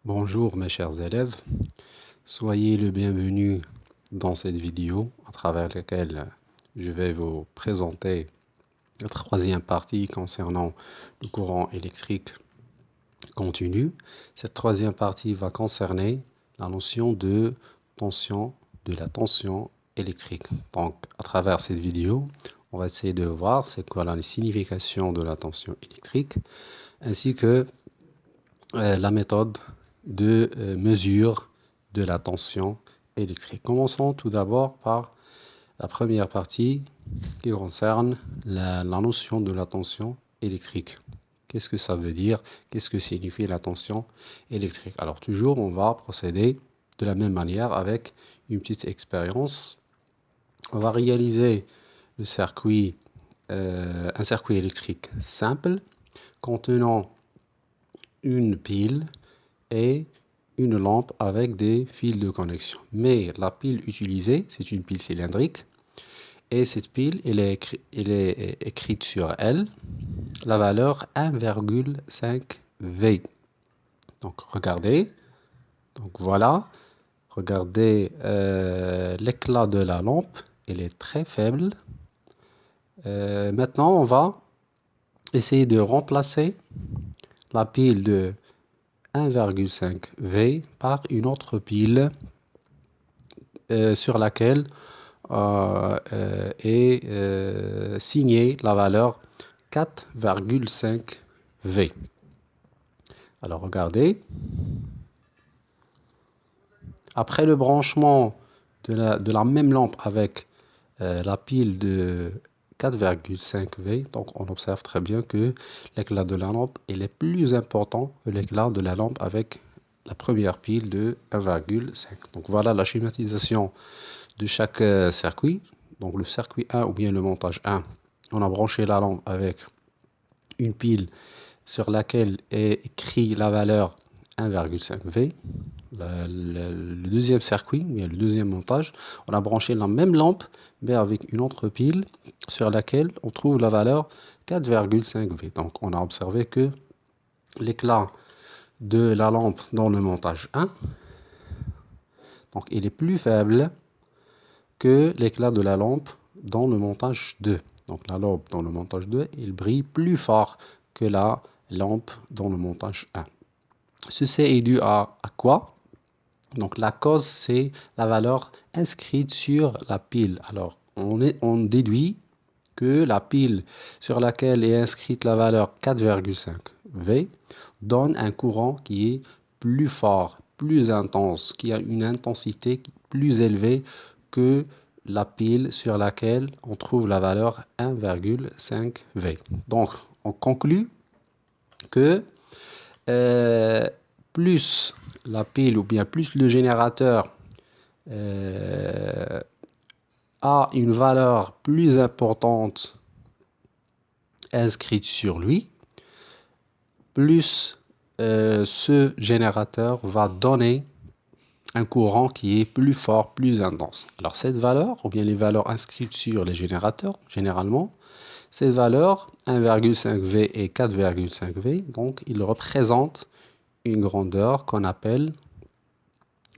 Bonjour mes chers élèves, soyez le bienvenu dans cette vidéo à travers laquelle je vais vous présenter la troisième partie concernant le courant électrique continu. Cette troisième partie va concerner la notion de la tension électrique. Donc à travers cette vidéo, on va essayer de voir c'est quoi la signification de la tension électrique ainsi que la méthode de mesure de la tension électrique. Commençons tout d'abord par la première partie qui concerne la notion de la tension électrique. Qu'est-ce que ça veut dire? Qu'est-ce que signifie la tension électrique? Alors toujours, on va procéder de la même manière avec une petite expérience. On va réaliser un circuit électrique simple contenant une pile et une lampe avec des fils de connexion. Mais la pile utilisée, c'est une pile cylindrique. Et cette pile, elle est écrite sur elle la valeur 1,5 V. Donc regardez. Donc voilà. Regardez l'éclat de la lampe. Elle est très faible. Maintenant, on va essayer de remplacer la pile de 1,5 V par une autre pile sur laquelle est signée la valeur 4,5 V. Alors regardez, après le branchement de la même lampe avec la pile de 4,5 V, donc on observe très bien que l'éclat de la lampe est plus important que l'éclat de la lampe avec la première pile de 1,5. Donc voilà la schématisation de chaque circuit. Donc le circuit 1 ou bien le montage 1, on a branché la lampe avec une pile sur laquelle est écrit la valeur 1,5 V. Le deuxième circuit, ou bien le deuxième montage, on a branché la même lampe mais avec une autre pile sur laquelle on trouve la valeur 4,5 V. Donc on a observé que l'éclat de la lampe dans le montage 1, donc il est plus faible que l'éclat de la lampe dans le montage 2. Donc la lampe dans le montage 2, il brille plus fort que la lampe dans le montage 1. Ceci est dû à quoi? Donc la cause, c'est la valeur inscrite sur la pile. Alors on déduit que la pile sur laquelle est inscrite la valeur 4,5 V donne un courant qui est plus fort, plus intense, qui a une intensité plus élevée que la pile sur laquelle on trouve la valeur 1,5 V. Donc, on conclut que plus la pile ou bien plus le générateur a une valeur plus importante inscrite sur lui, plus ce générateur va donner un courant qui est plus fort, plus intense. Alors cette valeur, ou bien les valeurs inscrites sur les générateurs, généralement, cette valeur, 1,5 V et 4,5 V, donc ils représentent une grandeur qu'on appelle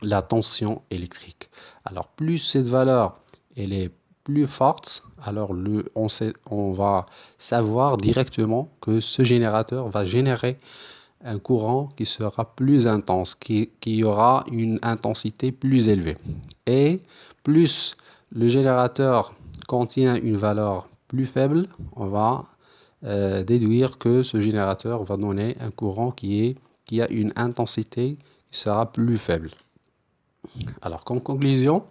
la tension électrique. Alors plus cette valeur elle est plus forte, alors on va savoir directement que ce générateur va générer un courant qui sera plus intense, qui aura une intensité plus élevée. Et plus le générateur contient une valeur plus faible, on va déduire que ce générateur va donner un courant qui a une intensité qui sera plus faible. Alors, comme conclusion,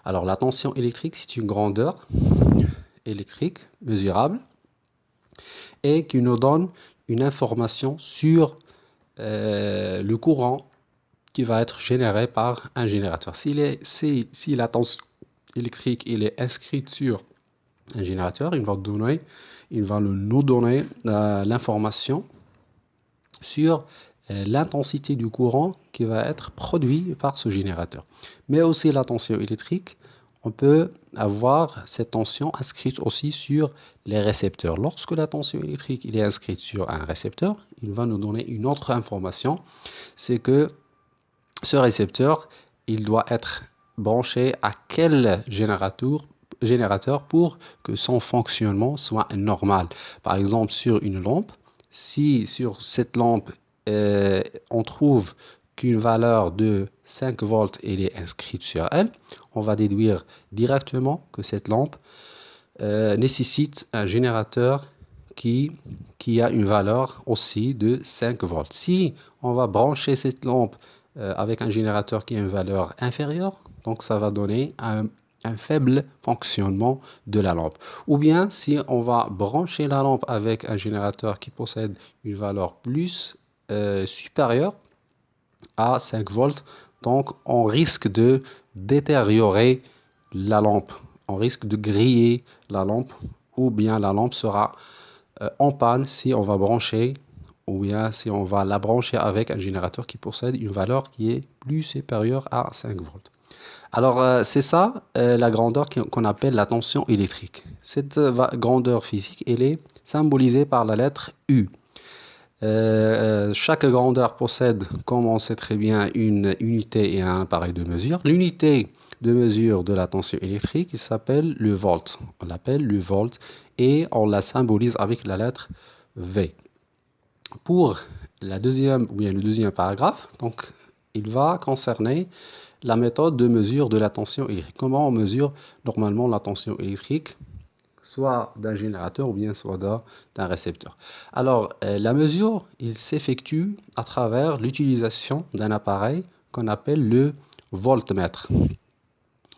alors la tension électrique, c'est une grandeur électrique mesurable et qui nous donne une information sur le courant qui va être généré par un générateur. Si la tension électrique il est inscrite sur un générateur, il va nous donner l'information sur l'intensité du courant qui va être produit par ce générateur. Mais aussi la tension électrique, on peut avoir cette tension inscrite aussi sur les récepteurs. Lorsque la tension électrique il est inscrite sur un récepteur, il va nous donner une autre information, c'est que Ce récepteur, il doit être branché à quel générateur pour que son fonctionnement soit normal. Par exemple, sur une lampe, si sur cette lampe, on trouve qu'une valeur de 5 volts elle est inscrite sur elle, on va déduire directement que cette lampe nécessite un générateur qui, qui a une valeur aussi de 5 volts. Si on va brancher cette lampe avec un générateur qui a une valeur inférieure, donc ça va donner un faible fonctionnement de la lampe. Ou bien si on va brancher la lampe avec un générateur qui possède une valeur plus supérieure à 5 volts, donc on risque de détériorer la lampe, on risque de griller la lampe, ou bien la lampe sera en panne si on va brancher, ou bien si on va la brancher avec un générateur qui possède une valeur qui est plus supérieure à 5 volts. Alors, c'est ça la grandeur qu'on appelle la tension électrique. Cette grandeur physique, elle est symbolisée par la lettre U. Chaque grandeur possède, comme on sait très bien, une unité et un appareil de mesure. L'unité de mesure de la tension électrique il s'appelle le volt. On l'appelle le volt et on la symbolise avec la lettre V. Pour la deuxième, ou bien le deuxième paragraphe, donc, il va concerner la méthode de mesure de la tension électrique. Comment on mesure normalement la tension électrique, soit d'un générateur ou bien soit d'un récepteur. Alors, la mesure, il s'effectue à travers l'utilisation d'un appareil qu'on appelle le voltmètre.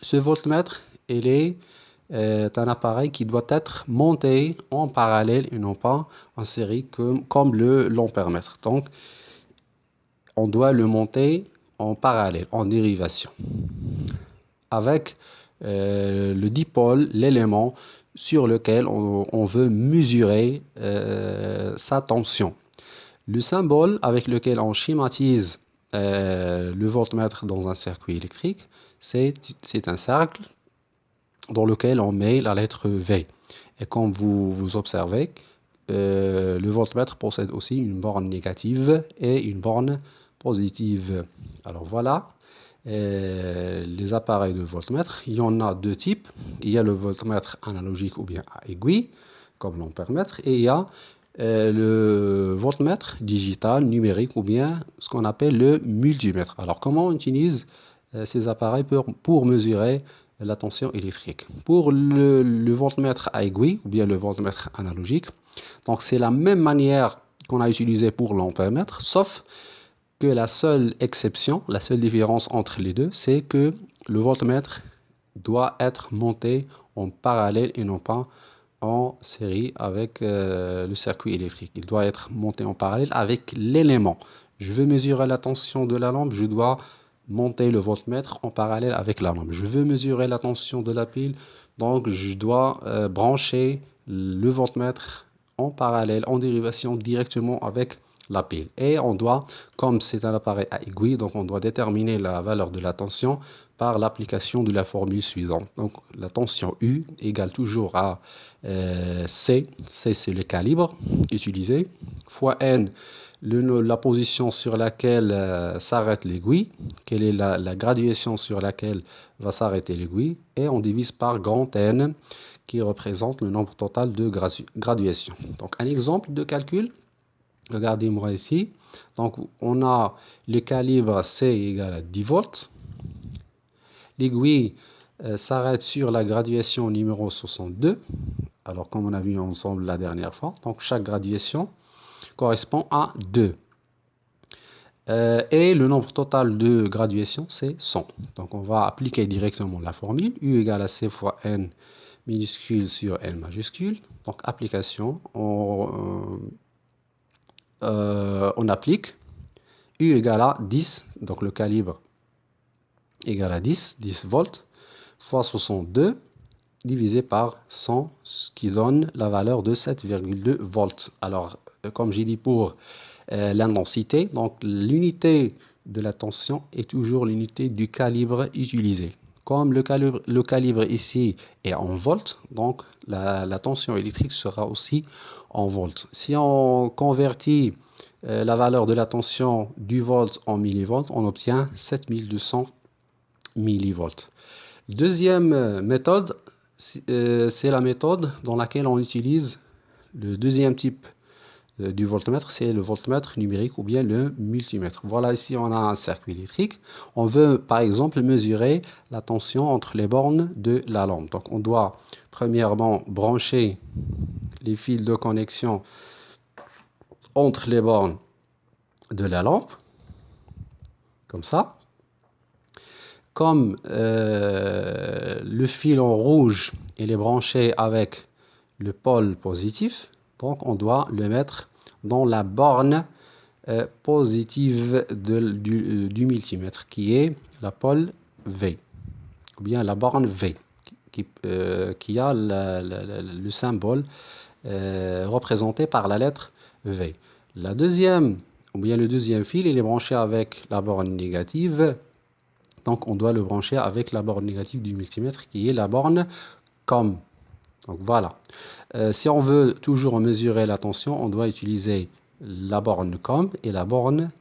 Ce voltmètre, il est un appareil qui doit être monté en parallèle et non pas en série comme le l'ampèremètre. Donc, on doit le monter en parallèle, en dérivation, avec le dipôle, l'élément sur lequel on veut mesurer sa tension. Le symbole avec lequel on schématise le voltmètre dans un circuit électrique, c'est un cercle dans lequel on met la lettre V. Et comme vous observez, le voltmètre possède aussi une borne négative et une borne positive. Alors voilà, les appareils de voltmètre, il y en a deux types. Il y a le voltmètre analogique ou bien à aiguille, comme l'ampèremètre, et il y a le voltmètre digital, numérique, ou bien ce qu'on appelle le multimètre. Alors comment on utilise ces appareils pour mesurer la tension électrique? Pour le voltmètre à aiguille, ou bien le voltmètre analogique, donc c'est la même manière qu'on a utilisé pour l'ampèremètre, sauf que la seule exception, la seule différence entre les deux, c'est que le voltmètre doit être monté en parallèle et non pas en série avec le circuit électrique. Il doit être monté en parallèle avec l'élément. Je veux mesurer la tension de la lampe, je dois monter le voltmètre en parallèle avec la lampe. Je veux mesurer la tension de la pile, donc je dois brancher le voltmètre en parallèle, en dérivation directement avec la pile. Et on doit, comme c'est un appareil à aiguille, donc on doit déterminer la valeur de la tension par l'application de la formule suivante. Donc la tension U égale toujours à C, C c'est le calibre utilisé, fois N, la position sur laquelle s'arrête l'aiguille, quelle est la graduation sur laquelle va s'arrêter l'aiguille, et on divise par grand N, qui représente le nombre total de graduations. Donc un exemple de calcul, regardez-moi ici. Donc on a le calibre C égale à 10 volts. L'aiguille s'arrête sur la graduation numéro 62. Alors comme on a vu ensemble la dernière fois, donc chaque graduation correspond à 2. Et le nombre total de graduations, c'est 100. Donc on va appliquer directement la formule. U égale à C fois N minuscule sur N majuscule. Donc application, on applique. U égale à 10, donc le calibre égale à 10 volts, fois 62, divisé par 100, ce qui donne la valeur de 7,2 volts. Alors, comme j'ai dit pour l'intensité, donc l'unité de la tension est toujours l'unité du calibre utilisé. Comme le calibre ici est en volts, donc la tension électrique sera aussi en volts. Si on convertit la valeur de la tension du volt en millivolts, on obtient 7200 millivolts. Deuxième méthode, c'est la méthode dans laquelle on utilise le deuxième type du voltmètre, c'est le voltmètre numérique ou bien le multimètre. Voilà, ici on a un circuit électrique. On veut par exemple mesurer la tension entre les bornes de la lampe. Donc on doit premièrement brancher les fils de connexion entre les bornes de la lampe, comme ça. Comme le fil en rouge il est branché avec le pôle positif, donc on doit le mettre dans la borne positive du multimètre, qui est la pôle V, ou bien la borne V, qui a le symbole représenté par la lettre V. La deuxième, ou bien le deuxième fil, il est branché avec la borne négative. Donc, on doit le brancher avec la borne négative du multimètre qui est la borne COM. Donc, voilà. Si on veut toujours mesurer la tension, on doit utiliser la borne COM et la borne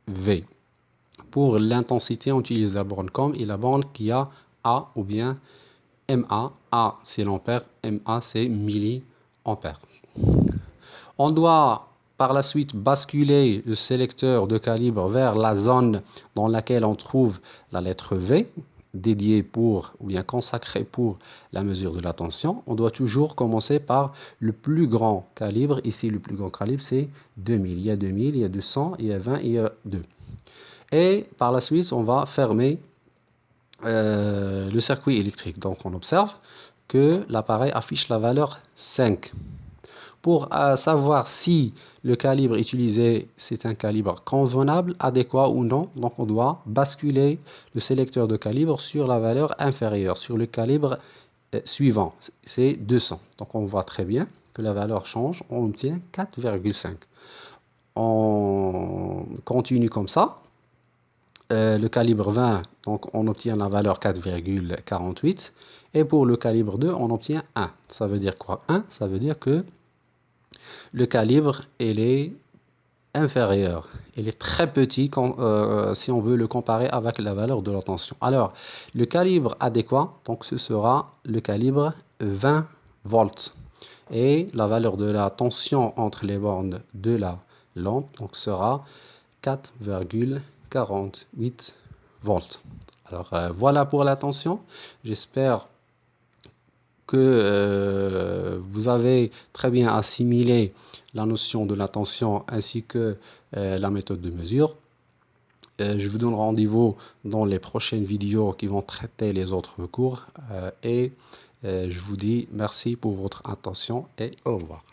V. Pour l'intensité, on utilise la borne COM et la borne qui a A ou bien MA. A, c'est l'ampère, MA, c'est milliampère. On doit par la suite basculer le sélecteur de calibre vers la zone dans laquelle on trouve la lettre V, dédiée pour, ou bien consacrée pour la mesure de la tension. On doit toujours commencer par le plus grand calibre. Ici, le plus grand calibre, c'est 2000. Il y a 2000, il y a 200, il y a 20, il y a 2. Et par la suite, on va fermer le circuit électrique. Donc, on observe que l'appareil affiche la valeur 5. Pour savoir si le calibre utilisé, c'est un calibre convenable, adéquat ou non, donc on doit basculer le sélecteur de calibre sur la valeur inférieure, sur le calibre suivant, c'est 200. Donc on voit très bien que la valeur change, on obtient 4,5. On continue comme ça. Le calibre 20, donc on obtient la valeur 4,48. Et pour le calibre 2, on obtient 1. Ça veut dire quoi? 1, ça veut dire que le calibre, il est inférieur. Il est très petit si on veut le comparer avec la valeur de la tension. Alors, le calibre adéquat, donc ce sera le calibre 20 volts. Et la valeur de la tension entre les bornes de la lampe donc, sera 4,48 volts. Alors, voilà pour la tension. J'espère que vous avez très bien assimilé la notion de la tension ainsi que la méthode de mesure. Je vous donne rendez-vous dans les prochaines vidéos qui vont traiter les autres cours et je vous dis merci pour votre attention et au revoir.